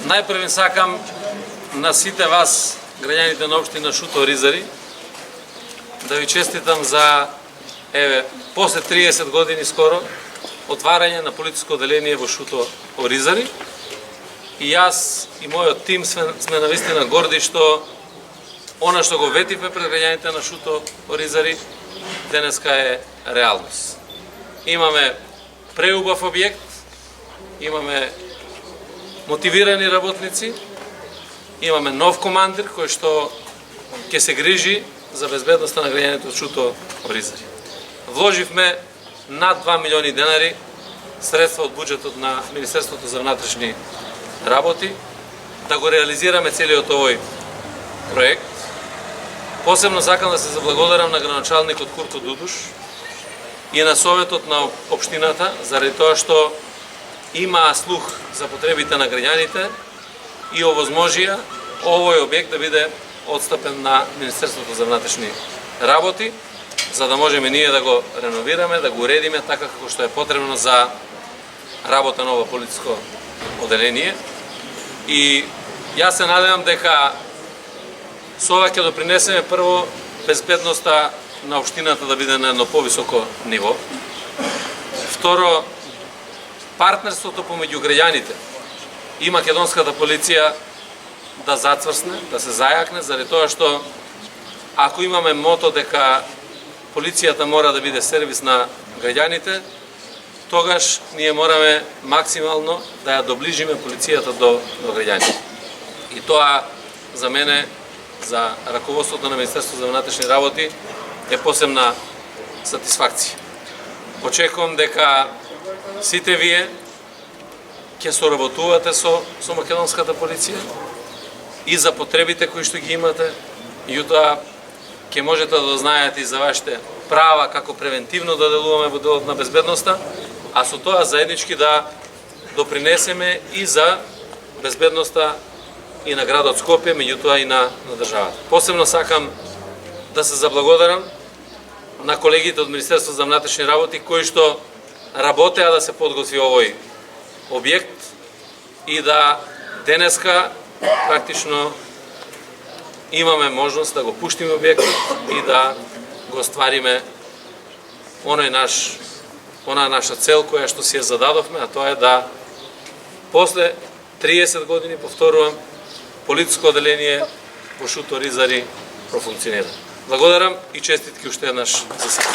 Најпрво сакам на сите вас, граѓаните на општина Шуто Оризари, да ви честитам за, после 30 години скоро, отварање на полициско оделение во Шуто Оризари. И јас и мојот тим сме навистина горди што она што го ветивме пред граѓаните на Шуто Оризари денеска е реалност. Имаме преубав објект, имаме мотивирани работници, имаме нов командир кој што ќе се грижи за безбедноста на граѓаните од Шуто Оризари. Вложивме над 2 милиони денари средства од буџетот на Министерството за внатрешни работи да го реализираме целиот овој проект. Посебно сакам да се заблагодарам на градоначалникот Курко Дудуш и на Советот на општината заради тоа што имаа слух за потребите на граѓаните и овозможија овој објект да биде отстапен на Министерството за внатрешни работи, за да можеме ние да го реновираме, да го уредиме така како што е потребно за работа на ова полициско оделение. И јас се надевам дека со ова ќе допринесеме прво безбедноста на општината да биде на едно повисоко ниво. Второ, партнерството помеѓу граѓаните и македонската полиција да зацврсне, да се зајакне, заради тоа што ако имаме мото дека полицијата мора да биде сервис на граѓаните, тогаш ние мораме максимално да ја доближиме полицијата до граѓаните. И тоа за мене, за раководството на Министерството за внатрешни работи, е посебна сатисфакција. Очекувам дека сите вие ќе соработувате со македонската полиција и за потребите кои што ги имате, и тоа ќе можете да знаете и за вашите права како превентивно да делуваме во делот на безбедноста, а со тоа заеднички да допринесеме и за безбедноста и на градот Скопје, меѓутоа и на државата. Посебно сакам да се заблагодарам на колегите од Министерството за внатрешни работи кои што работеа да се подготви овој објект и да денеска практично имаме можност да го пуштиме објектот и да го ствариме она наша цел која што си ја зададовме, а тоа е да после 30 години, повторувам, полициско оделение во Шуто Оризари профункционира. Благодарам и честитки уште еднаш за сите.